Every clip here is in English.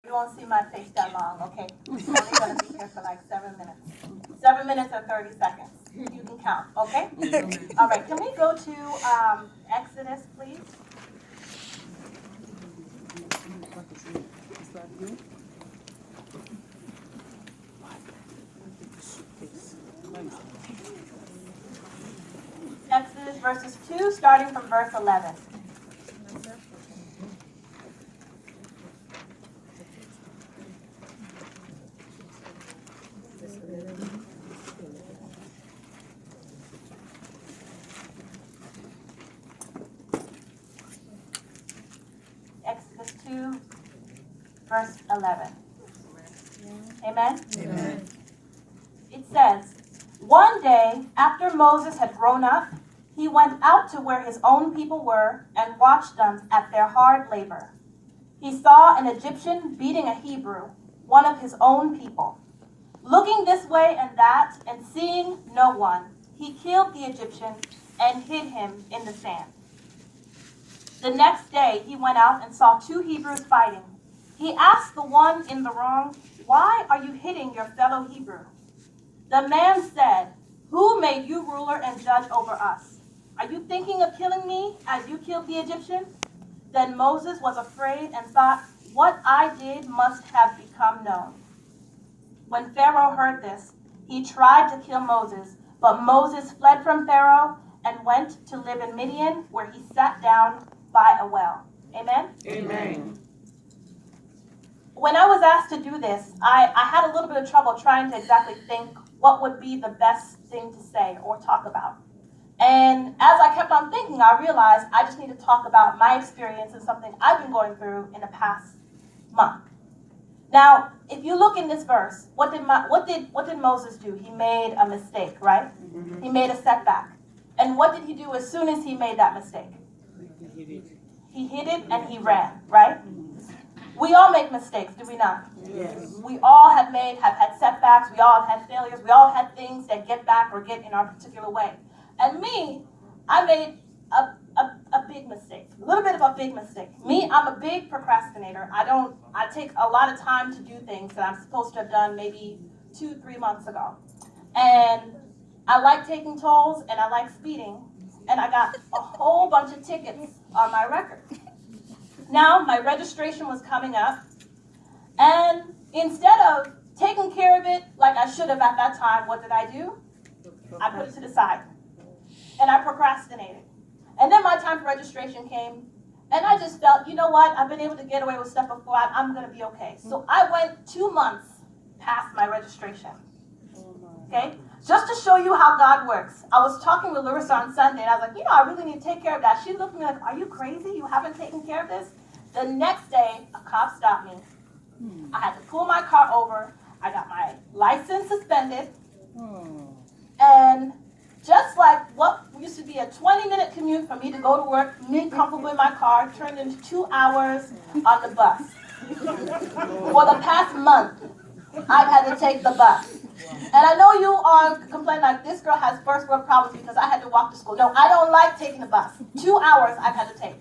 You won't see my face that long, okay? I'm only going to be here for like 7 minutes. 7 minutes and 30 seconds. You can count, okay? All right, can we go to Exodus, please? Exodus verses 2, starting from verse 11. Exodus 2, verse 11. Amen? Amen. It says, "One day, after Moses had grown up, he went out to where his own people were and watched them at their hard labor. He saw an Egyptian beating a Hebrew, one of his own people. Looking this way and that, and seeing no one, he killed the Egyptian and hid him in the sand. The next day, he went out and saw two Hebrews fighting. He asked the one in the wrong, 'Why are you hitting your fellow Hebrew?' The man said, 'Who made you ruler and judge over us? Are you thinking of killing me as you killed the Egyptian?' Then Moses was afraid and thought, 'What I did must have become known.' When Pharaoh heard this, he tried to kill Moses, but Moses fled from Pharaoh and went to live in Midian, where he sat down by a well." Amen? Amen. When I was asked to do this, I had a little bit of trouble trying to exactly think what would be the best thing to say or talk about. And as I kept on thinking, I realized I just need to talk about my experience and something I've been going through in the past month. Now, if you look in this verse, what did Moses do? He made a mistake, right? Mm-hmm. He made a setback. And what did he do as soon as he made that mistake? He hid it and he ran, right? We all make mistakes, do we not? Yes. We all have had setbacks. We all have had failures. We all have had things that get back or get in our particular way. And me, I made a big mistake, a little bit of a big mistake. Me, I'm a big procrastinator. I take a lot of time to do things that I'm supposed to have done maybe 2-3 months ago. And I like taking tolls and I like speeding. And I got a whole bunch of tickets on my record. Now, my registration was coming up. And instead of taking care of it like I should have at that time, what did I do? I put it to the side. And I procrastinated. And then my time for registration came, and I just felt, you know what? I've been able to get away with stuff before. I'm going to be okay. So I went 2 months past my registration. Okay? Just to show you how God works. I was talking with Larissa on Sunday, and I was like, I really need to take care of that. She looked at me like, are you crazy? You haven't taken care of this? The next day, a cop stopped me. I had to pull my car over. I got my license suspended. And just like what used to be a 20-minute commute for me to go to work, me comfortable in my car, turned into 2 hours on the bus. For the past month, I've had to take the bus. And I know you all complain like, this girl has first world problems because I had to walk to school. No, I don't like taking the bus. 2 hours I've had to take.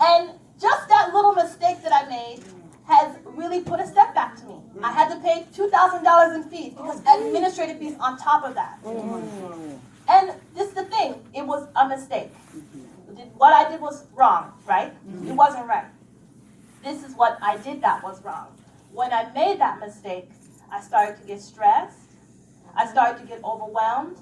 And just that little mistake that I made has really put a step back to me. I had to pay $2,000 in fees because administrative fees on top of that. And this is the thing, it was a mistake. What I did was wrong, right? It wasn't right. This is what I did that was wrong. When I made that mistake, I started to get stressed. I started to get overwhelmed.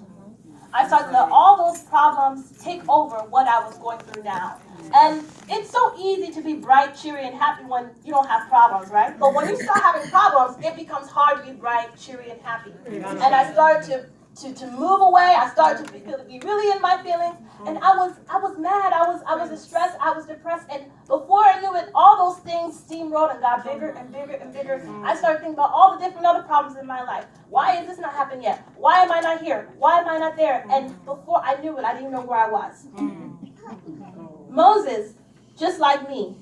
I started to let all those problems take over what I was going through now. And it's so easy to be bright, cheery, and happy when you don't have problems, right? But when you start having problems, it becomes hard to be bright, cheery, and happy. And I started to move away. I started to be really in my feelings. And I was mad. I was stressed. I was depressed. And before I knew it, all those things steamrolled and got bigger and bigger and bigger. I started thinking about all the different other problems in my life. Why is this not happening yet? Why am I not here? Why am I not there? And before I knew it, I didn't know where I was. Moses, just like me,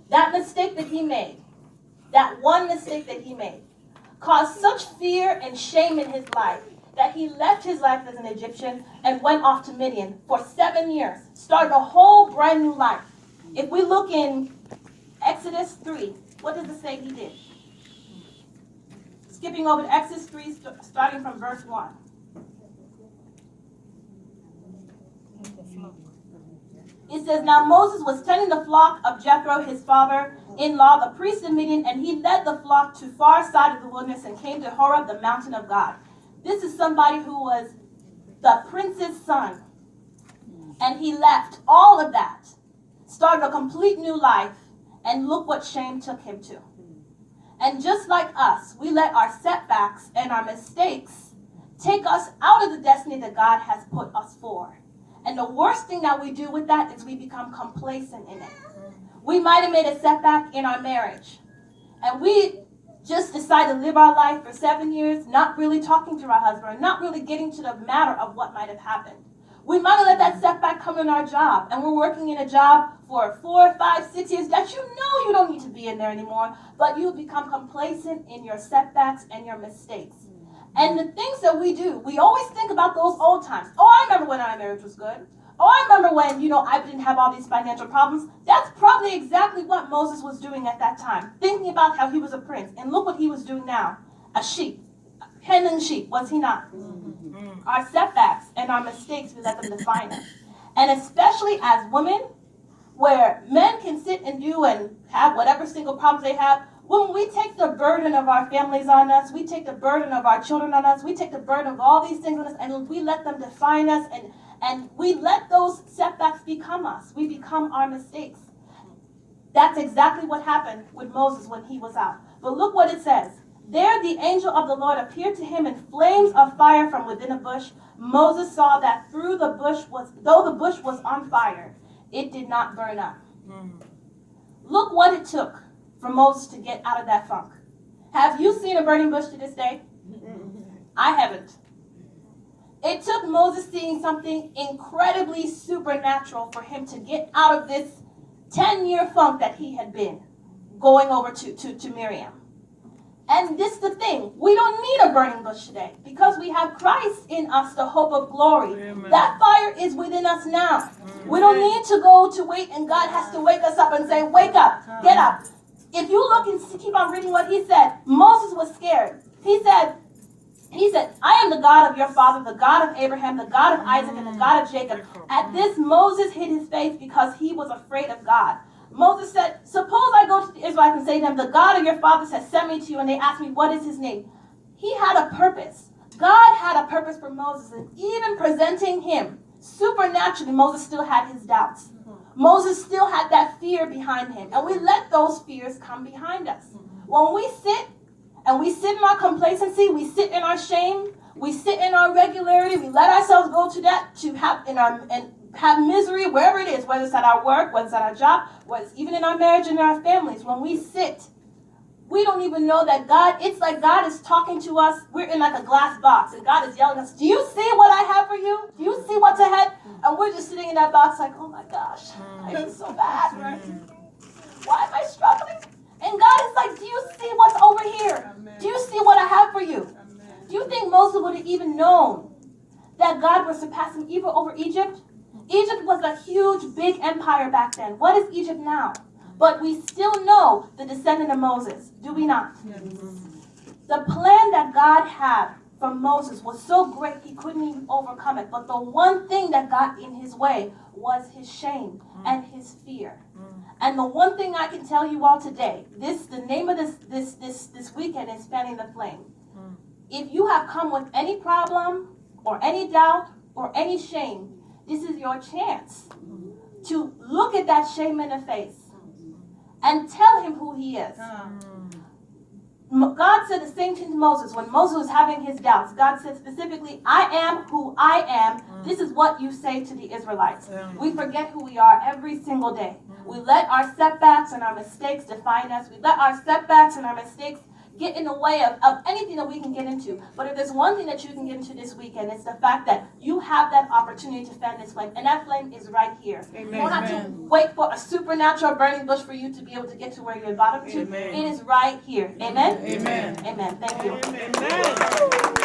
that mistake that he made, that one mistake that he made, caused such fear and shame in his life that he left his life as an Egyptian and went off to Midian for 7 years, started a whole brand new life. If we look in Exodus 3, What does it say he did? Skipping over to Exodus 3, starting from verse 1. It says, now Moses was tending the flock of Jethro, his father-in-law, the priest of Midian, and he led the flock to far side of the wilderness and came to Horeb, the mountain of God. This is somebody who was the prince's son. And he left all of that, started a complete new life, and look what shame took him to. And just like us, we let our setbacks and our mistakes take us out of the destiny that God has put us for. And the worst thing that we do with that is we become complacent in it. We might have made a setback in our marriage, and we just decide to live our life for 7 years, not really talking to our husband, not really getting to the matter of what might have happened. We might have let that setback come in our job, and we're working in a job for 4, 5, 6 years that you know you don't need to be in there anymore, but you become complacent in your setbacks and your mistakes. And the things that we do, we always think about those old times. Oh, I remember when our marriage was good. Oh, I remember when, I didn't have all these financial problems. That's probably exactly what Moses was doing at that time, thinking about how he was a prince. And look what he was doing now. A sheep. Tending sheep, was he not? Mm-hmm. Our setbacks and our mistakes, we let them define us. And especially as women, where men can sit and do and have whatever single problems they have, when we take the burden of our families on us, we take the burden of our children on us, we take the burden of all these things on us, and we let them define us, and we let those setbacks become us. We become our mistakes. That's exactly what happened with Moses when he was out. But look what it says. There the angel of the Lord appeared to him in flames of fire from within a bush. Moses saw that though the bush was on fire, it did not burn up. Look what it took for Moses to get out of that funk. Have you seen a burning bush to this day? I haven't. It took Moses seeing something incredibly supernatural for him to get out of this 10-year funk that he had been going over to Miriam. And this is the thing. We don't need a burning bush today because we have Christ in us, the hope of glory. Amen. That fire is within us now. Amen. We don't need to go to wait, and God has to wake us up and say, wake up, get up. If you look and keep on reading what he said, Moses was scared. He said, I am the God of your father, the God of Abraham, the God of Isaac, and the God of Jacob. At this, Moses hid his face because he was afraid of God. Moses said, suppose I go to the Israelites and say to them, the God of your fathers has sent me to you, and they ask me, what is his name? He had a purpose. God had a purpose for Moses, and even presenting him supernaturally, Moses still had his doubts. Moses still had that fear behind him, and we let those fears come behind us. When we sit, and we sit in our complacency, we sit in our shame, we sit in our regularity, we let ourselves go to that, to have misery wherever it is, whether it's at our work, whether it's at our job, whether it's even in our marriage and in our families. When we sit, we don't even know that God, it's like God is talking to us. We're in like a glass box, and God is yelling at us, do you see what I have for you? Do you see what's ahead? And we're just sitting in that box like, oh my gosh, I feel so bad. Why am I struggling? And God is like, do you see what's over here? Do you see what I have for you? Do you think Moses would have even known that God was surpassing evil over Egypt? Egypt was a huge, big empire back then. What is Egypt now? But we still know the descendant of Moses, do we not? Yes. The plan that God had for Moses was so great he couldn't even overcome it. But the one thing that got in his way was his shame and his fear. And the one thing I can tell you all today, the name of this weekend is Fanning the Flame. If you have come with any problem or any doubt or any shame, this is your chance to look at that shame in the face and tell him who he is. God said the same thing to Moses. When Moses was having his doubts, God said specifically, I am who I am. This is what you say to the Israelites. We forget who we are every single day. We let our setbacks and our mistakes define us. We let our setbacks and our mistakes get in the way of anything that we can get into. But if there's one thing that you can get into this weekend, it's the fact that you have that opportunity to fan this flame. And that flame is right here. Amen. You don't have to wait for a supernatural burning bush for you to be able to get to where you're bottom to. It is right here. Amen? Amen. Amen. Thank you. Amen.